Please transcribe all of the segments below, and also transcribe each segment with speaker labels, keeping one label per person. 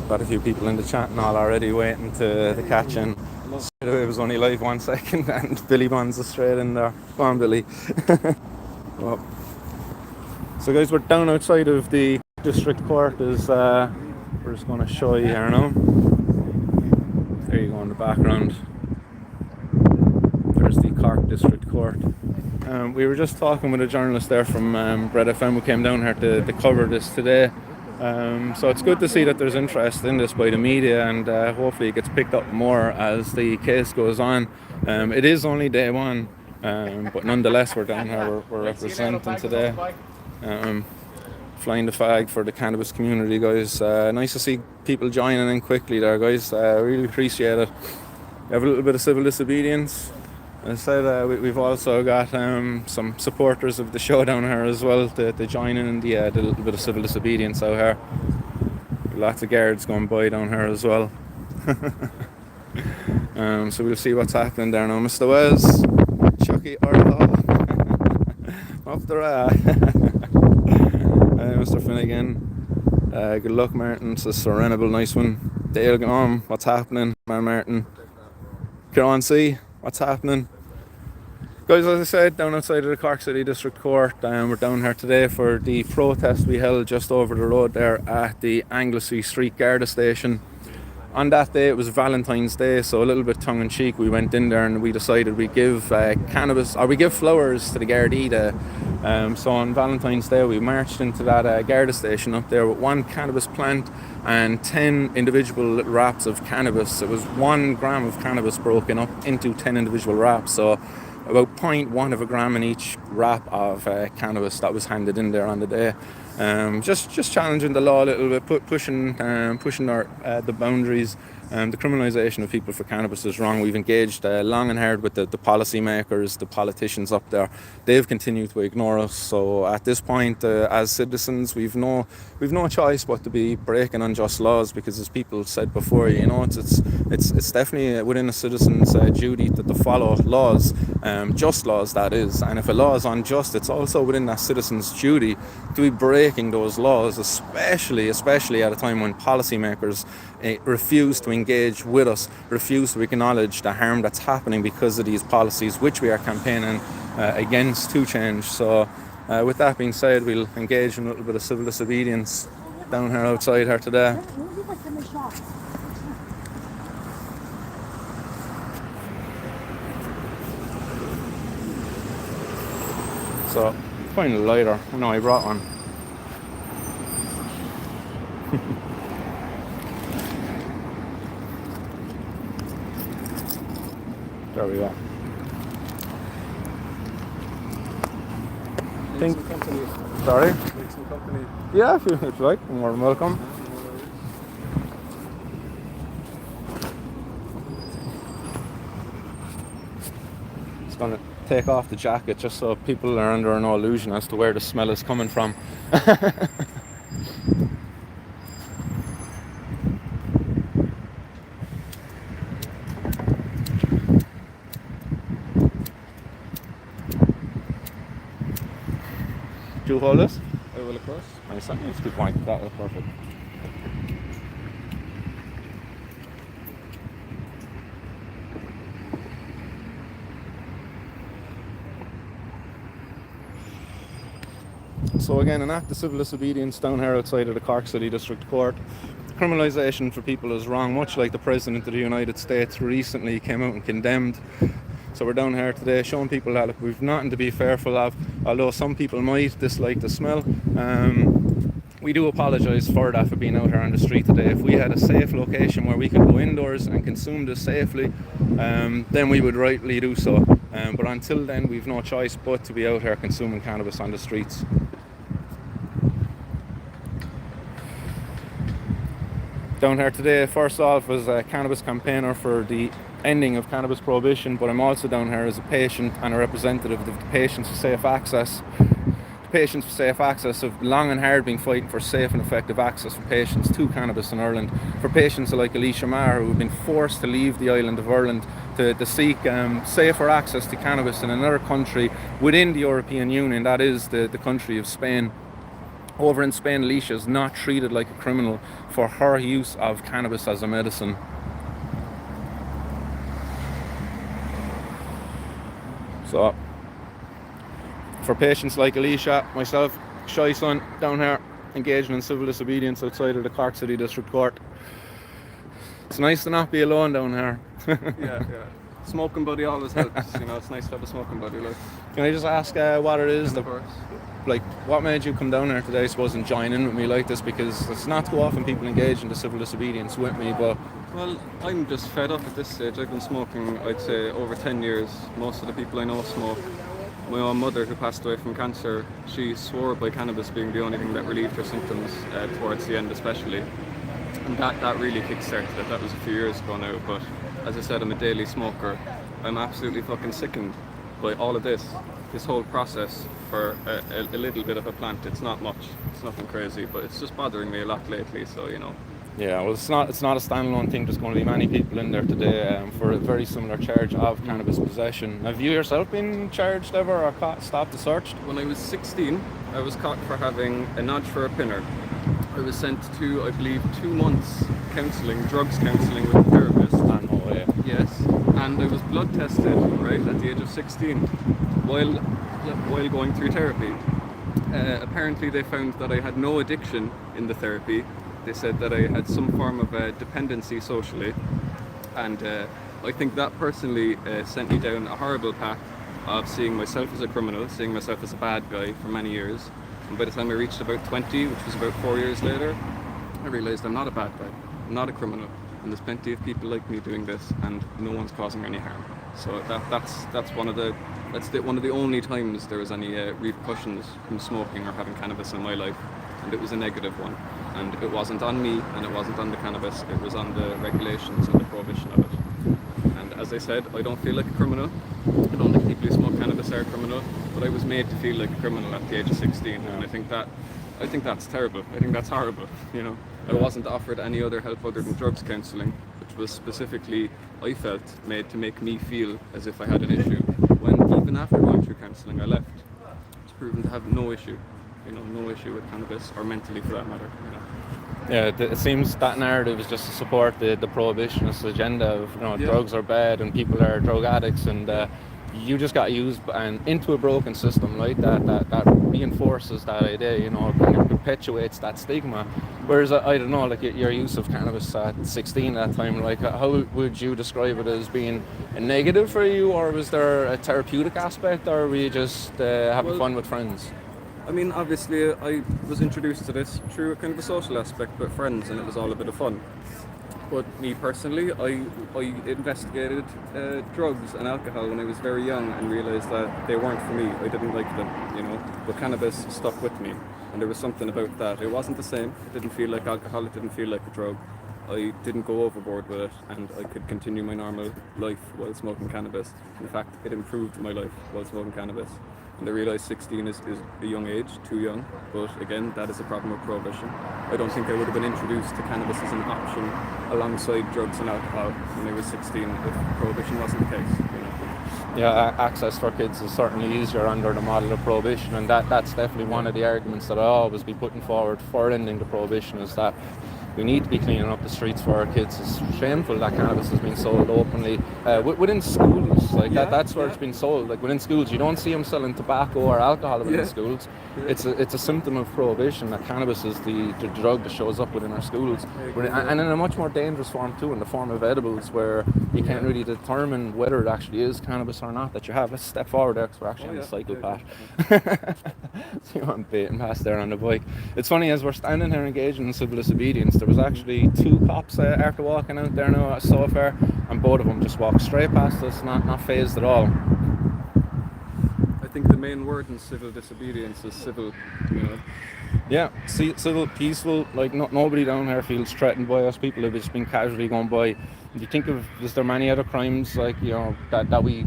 Speaker 1: Got a few people in the chat and all already waiting to catch in. It was only live 1 second and Billy Bonds is straight in there. Go on, Billy. Well, so guys, we're down outside of the district court. We're just going to show you here now. There you go in the background. There's the Cork District Court. We were just talking with a journalist there from Red FM who came down here to cover this today. So it's good to see that there's interest in this by the media, and hopefully it gets picked up more as the case goes on. It is only day one, but nonetheless we're down here, we're representing today. Flying the flag for the cannabis community, guys. Nice to see people joining in quickly there, guys. Really appreciate it. We have a little bit of civil disobedience. As I said, we've also got some supporters of the show down here as well to join in the little bit of civil disobedience out here. Lots of guards going by down here as well. So we'll see what's happening there now. Mr. Wes, Chucky Orlow, up the Mr. Finnegan, good luck, Martin. It's a serenable, nice one. Dale, go on. What's happening, Martin? Go on, see what's happening. Guys, as I said, down outside of the Cork City District Court, we're down here today for the protest we held just over the road there at the Anglesey Street Garda station. On that day, it was Valentine's Day, so a little bit tongue-in-cheek, we went in there and we decided we'd give we give flowers to the Gardaí Day. So on Valentine's Day, we marched into that Garda station up there with one cannabis plant and 10 individual little wraps of cannabis. It was 1 gram of cannabis broken up into 10 individual wraps, so about 0.1 of a gram in each wrap of cannabis that was handed in there on the day. Just challenging the law a little bit, pushing the boundaries. The criminalisation of people for cannabis is wrong. We've engaged long and hard with the policy makers, the politicians up there. They've continued to ignore us. So at this point, as citizens, we've no choice but to be breaking unjust laws, because, as people said before, it's definitely within a citizen's duty to follow laws, just laws that is. And if a law is unjust, it's also within that citizen's duty to be breaking those laws, especially at a time when policymakers refuse to engage with us, refuse to acknowledge the harm that's happening because of these policies, which we are campaigning against to change. So with that being said, we'll engage in a little bit of civil disobedience down here outside here today. So find a lighter. Oh, no, I brought one. There we go. Sorry? Make some company. Yeah, if you like, you're more than welcome. Just going to take off the jacket just so people are under no illusion as to where the smell is coming from. Do you hold this?
Speaker 2: I will, of course.
Speaker 1: Nice, let's keep pointing. That was perfect. So again, an act of civil disobedience down here outside of the Cork City District Court. Criminalisation for people is wrong, much like the President of the United States recently came out and condemned. So we're down here today showing people that, look, we've nothing to be fearful of, although some people might dislike the smell. We do apologise for that, for being out here on the street today. If we had a safe location where we could go indoors and consume this safely, then we would rightly do so. But until then, we've no choice but to be out here consuming cannabis on the streets. Down here today, first off, as a cannabis campaigner for the ending of cannabis prohibition, but I'm also down here as a patient and a representative of the Patients for Safe Access. The Patients for Safe Access have long and hard been fighting for safe and effective access for patients to cannabis in Ireland, for patients like Alicia Maher, who have been forced to leave the island of Ireland to seek safer access to cannabis in another country within the European Union, that is the country of Spain. over in Spain, Alicia is not treated like a criminal for her use of cannabis as a medicine. So, for patients like Alicia, myself, shy son down here, engaging in civil disobedience outside of the Cork City District Court. It's nice to not be alone down here.
Speaker 2: Yeah. Smoking buddy always helps. It's nice to have a smoking buddy. Like,
Speaker 1: Can I just ask what it is
Speaker 2: of course.
Speaker 1: what made you come down here today, I suppose, and join in with me like this? Because it's not too often people engage in the civil disobedience with me, but...
Speaker 2: Well, I'm just fed up at this stage. I've been smoking, I'd say, over 10 years. Most of the people I know smoke. My own mother, who passed away from cancer, she swore by cannabis being the only thing that relieved her symptoms towards the end especially. And that really kick-started it. That was a few years ago now, but as I said, I'm a daily smoker. I'm absolutely fucking sickened by all of this whole process for a little bit of a plant. It's not much, it's nothing crazy, but it's just bothering me a lot lately, so
Speaker 1: Yeah, well, it's not a standalone thing. There's going to be many people in there today for a very similar charge of cannabis possession. Have you yourself been charged ever or caught, stopped or searched?
Speaker 2: When I was 16, I was caught for having a nod for a pinner. I was sent to, I believe, 2 months drugs counselling with a therapist. Yes, and I was blood tested, right, at the age of 16 while going through therapy. Apparently they found that I had no addiction in the therapy. They said that I had some form of dependency socially, and I think that personally sent me down a horrible path of seeing myself as a criminal, seeing myself as a bad guy for many years. And by the time I reached about 20, which was about 4 years later, I realised I'm not a bad guy, I'm not a criminal, and there's plenty of people like me doing this, and no one's causing any harm. So that's one of the only times there was any repercussions from smoking or having cannabis in my life, and it was a negative one. And it wasn't on me, and it wasn't on the cannabis, it was on the regulations and the prohibition of it. And as I said, I don't feel like a criminal. I don't think people who smoke cannabis are a criminal, but I was made to feel like a criminal at the age of 16, and I think that's terrible. I think that's horrible. I wasn't offered any other help other than drugs counselling, which was specifically, I felt, made to make me feel as if I had an issue. When even after going through counselling, I left. It's proven to have no issue. No issue with cannabis, or mentally for that matter.
Speaker 1: Yeah, it seems that narrative is just to support the prohibitionist agenda of drugs are bad and people are drug addicts, and you just got used into a broken system like that reinforces that idea, kind of perpetuates that stigma. Whereas I don't know, like your use of cannabis at 16 at that time, like how would you describe it as being a negative for you, or was there a therapeutic aspect, or were you just having fun with friends?
Speaker 2: I mean, obviously, I was introduced to this through a kind of a social aspect with friends, and it was all a bit of fun. But me personally, I investigated drugs and alcohol when I was very young and realised that they weren't for me. I didn't like them, But cannabis stuck with me, and there was something about that. It wasn't the same. It didn't feel like alcohol. It didn't feel like a drug. I didn't go overboard with it, and I could continue my normal life while smoking cannabis. In fact, it improved my life while smoking cannabis. And I realise 16 is a young age, too young, but again, that is a problem with prohibition. I don't think I would have been introduced to cannabis as an option alongside drugs and alcohol when I was 16 if prohibition wasn't the case.
Speaker 1: Yeah, access for kids is certainly easier under the model of prohibition, and that's definitely one of the arguments that I always be putting forward for ending the prohibition, is that we need to be cleaning up the streets for our kids. It's shameful that cannabis has been sold openly within schools. That's where it's been sold. Like within schools, you don't see them selling tobacco or alcohol within schools. It's a symptom of prohibition that cannabis is the drug that shows up within our schools, and in a much more dangerous form too, in the form of edibles, where you can't really determine whether it actually is cannabis or not that you have. Let's step forward there, because we're actually on the cycle path. So I'm baiting past there on the bike. It's funny, as we're standing here engaging in civil disobedience, there was actually 2 cops after walking out there now so far, and both of them just walked straight past us, not phased at all.
Speaker 2: I think the main word in civil disobedience is civil,
Speaker 1: Yeah, civil, peaceful, like nobody down here feels threatened by us. People have just been casually going by. If you think of, is there many other crimes like, that we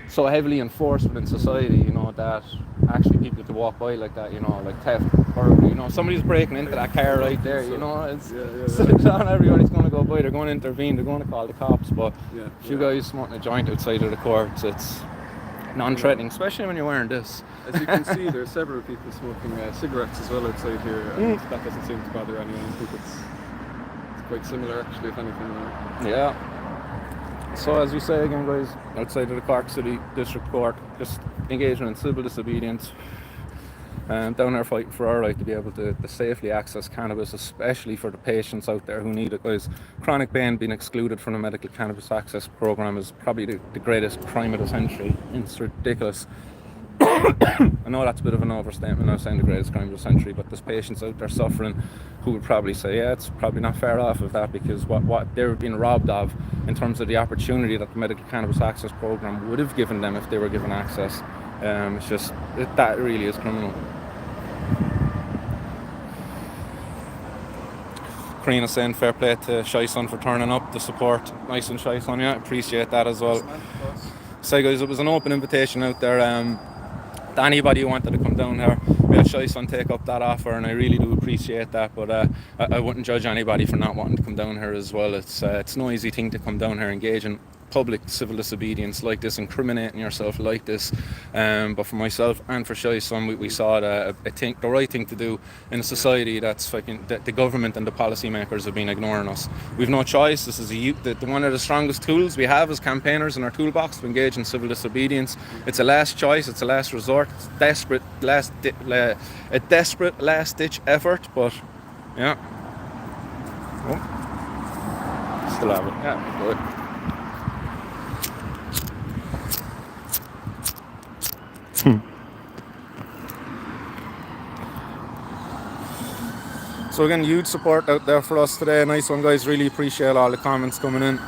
Speaker 1: so heavily enforced within society, that actually people could walk by like that, like theft, or somebody's breaking into that car right there, it's not everybody's going to go by, they're going to intervene, they're going to call the cops, but if you guys smoking a joint outside of the courts, it's non-threatening, especially when you're wearing this.
Speaker 2: As you can see, there are several people smoking cigarettes as well outside here, and that doesn't seem to bother anyone. I think it's quite similar, actually, if anything.
Speaker 1: Yeah. So as we say again, guys, outside of the Cork City District Court, just engaging in civil disobedience, and down there fighting for our right to be able to safely access cannabis, especially for the patients out there who need it, guys. Chronic pain being excluded from the medical cannabis access program is probably the greatest crime of the century. It's ridiculous. I know that's a bit of an overstatement, I'm saying the greatest crime of the century, but there's patients out there suffering who would probably say, yeah, it's probably not fair off of that, because what they're being robbed of in terms of the opportunity that the medical cannabis access program would have given them if they were given access. It's just, that really is criminal. Karina saying fair play to Shy Son for turning up to support. Nice and Shy Son, yeah, appreciate that as well. So guys, it was an open invitation out there to anybody who wanted to come down here. We had Shy Son take up that offer, and I really do appreciate that, but I wouldn't judge anybody for not wanting to come down here as well. It's no easy thing to come down here, engage in public civil disobedience like this, incriminating yourself like this, but for myself and for Shy Son, we saw it the right thing to do in a society that's fucking the government and the policymakers have been ignoring us. We've no choice. This is one of the strongest tools we have as campaigners in our toolbox to engage in civil disobedience. It's a last choice, it's a last resort, it's a desperate last ditch effort, but yeah. Oh. Still have it. Yeah, good. So again, huge support out there for us today. Nice one, guys. Really appreciate all the comments coming in.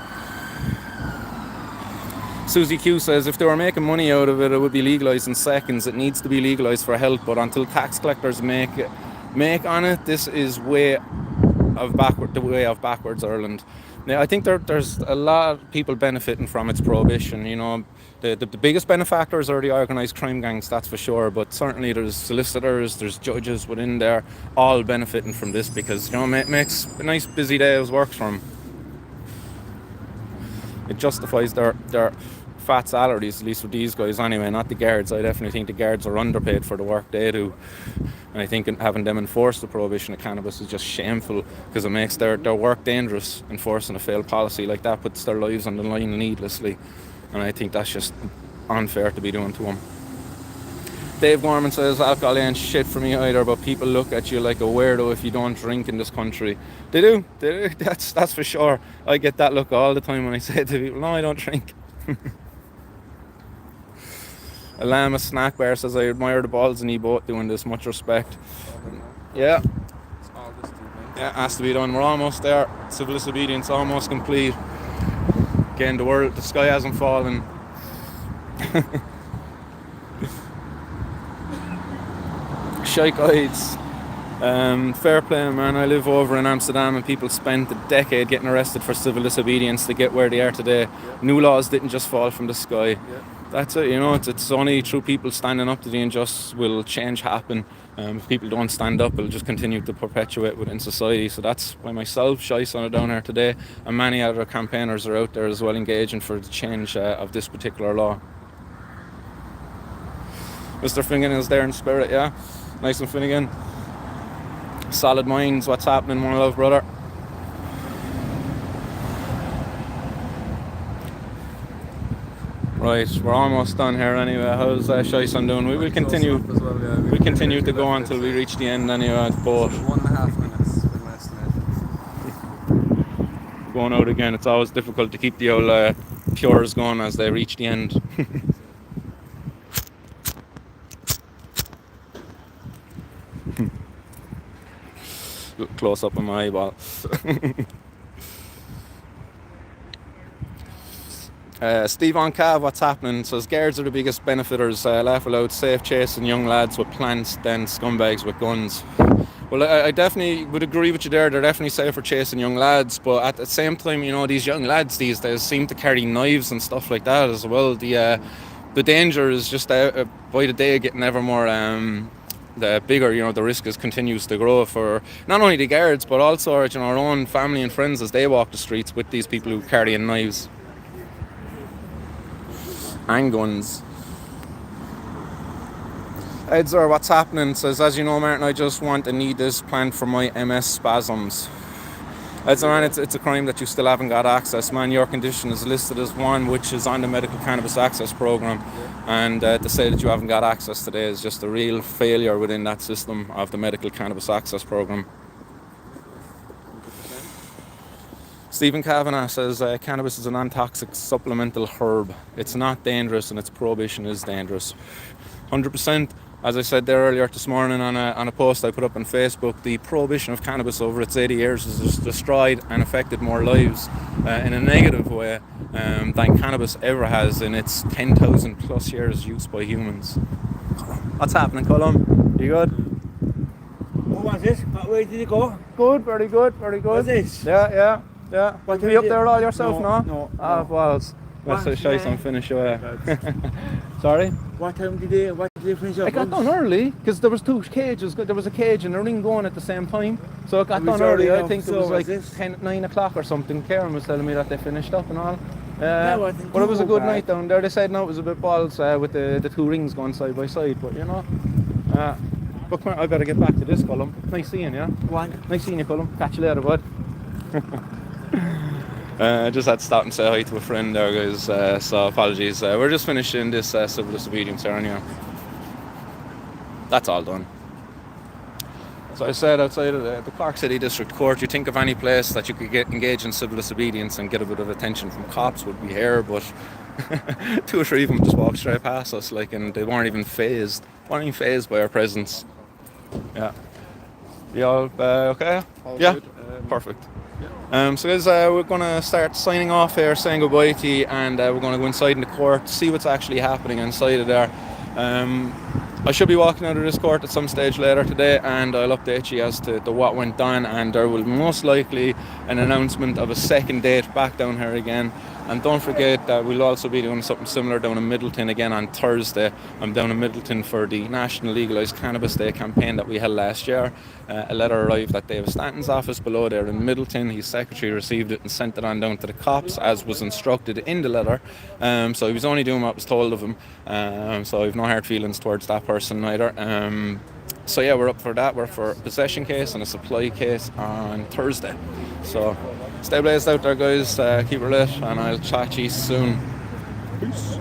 Speaker 1: Susie Q says, if they were making money out of it, it would be legalised in seconds. It needs to be legalised for health, but until tax collectors make on it, this is the way of backwards Ireland. Now, I think there's a lot of people benefiting from its prohibition. You know, the biggest benefactors are the organised crime gangs, that's for sure. But certainly there's solicitors, there's judges within there, all benefiting from this, because, you know, it makes a nice busy day's work for them. It justifies their fat salaries, at least with these guys anyway, not the guards. I definitely think the guards are underpaid for the work they do. And I think having them enforce the prohibition of cannabis is just shameful, because it makes their work dangerous. Enforcing a failed policy like that puts their lives on the line needlessly. And I think that's just unfair to be doing to them. Dave Gorman says, alcohol ain't shit for me either, but people look at you like a weirdo if you don't drink in this country. They do. That's for sure. I get that look all the time when I say to people, no, I don't drink. Alama Snack Bear says, I admire the balls and you both doing this. Much respect. Yeah. Yeah, it has to be done. We're almost there. Civil disobedience almost complete. Again, the sky hasn't fallen. Shite guides. Fair play, man. I live over in Amsterdam, and people spent a decade getting arrested for civil disobedience to get where they are today. Yeah. New laws didn't just fall from the sky. Yeah. That's it, you know. It's only through people standing up to the injustice will change happen. If people don't stand up, it'll just continue to perpetuate within society. So that's why myself, Shy Son, are down here today, and many other campaigners are out there as well, engaging for the change of this particular law. Mr. Finnegan is there in spirit, yeah. Nice one, Finnegan. Solid minds, what's happening, my love, brother? Right, we're almost done here anyway. How's Shy Son doing? We will continue. We continue to go until we reach the end anyway at the boat.
Speaker 2: 1.5 minutes.
Speaker 1: Going out again. It's always difficult to keep the old pures going as they reach the end. Look close up on my eyeball. Steve on Cav, what's happening? Says guards are the biggest benefiters. Laugh aloud, safe chasing young lads with plants than scumbags with guns. Well, I definitely would agree with you there. They're definitely safer chasing young lads, but at the same time, you know, these young lads these days seem to carry knives and stuff like that as well. The danger is just by the day getting ever more the bigger, you know, the risk continues to grow for not only the guards but also, you know, our own family and friends as they walk the streets with these people who carry knives and guns. Edzer, what's happening? Says, as you know, Martin, I just want and need this plant for my MS spasms. Edzer, man, it's a crime that you still haven't got access, man. Your condition is listed as one which is on the Medical Cannabis Access Programme. And to say that you haven't got access today is just a real failure within that system of the Medical Cannabis Access Programme. Stephen Kavanagh says cannabis is a non-toxic supplemental herb. It's not dangerous and its prohibition is dangerous. 100%. As I said there earlier this morning on a post I put up on Facebook, the prohibition of cannabis over its 80 years has destroyed and affected more lives in a negative way than cannabis ever has in its 10,000 plus years use by humans. What's happening, Colum? You good?
Speaker 3: What was this? What way did it go?
Speaker 1: Good, very good, very good.
Speaker 3: What's this?
Speaker 1: Yeah.
Speaker 3: What
Speaker 1: Were you up there all yourself now?
Speaker 3: No.
Speaker 1: Balls. Let's show you some finish away. Sorry?
Speaker 3: What time did they finish up?
Speaker 1: I got done early because there was two cages. There was a cage and a ring going at the same time, so it got done early. I think it was like 9 o'clock or something. Karen was telling me that they finished up and all. But it was a good night down there. They said no, it was a bit balls with the two rings going side by side. But you know, but come on, I better get back to this, Colum. Nice seeing you. Nice seeing you, Colum. Catch you later, bud. I just had to stop and say hi to a friend there, guys, so apologies. We're just finishing this civil disobedience here anyway. That's all done. So I said outside of the Cork City District Court, you think of any place that you could get engaged in civil disobedience and get a bit of attention from cops would be here, but 2 or 3 of them just walked straight past us, like, and they weren't even phased by our presence. Yeah. You all okay?
Speaker 2: All
Speaker 1: yeah?
Speaker 2: good.
Speaker 1: Perfect. So guys, we're going to start signing off here, saying goodbye to you, and we're going to go inside in the court, see what's actually happening inside of there. I should be walking out of this court at some stage later today, and I'll update you as to what went on, and there will most likely an announcement of a second date back down here again. And don't forget that we'll also be doing something similar down in Middleton again on Thursday. I'm down in Middleton for the National Legalised Cannabis Day campaign that we held last year. A letter arrived at David Stanton's office below there in Middleton. His secretary received it and sent it on down to the cops as was instructed in the letter. So he was only doing what was told of him. So I've no hard feelings towards that person either. So yeah, we're up for that. We're for a possession case and a supply case on Thursday. So stay blazed out there, guys. Keep it lit, and I'll chat to you soon. Peace.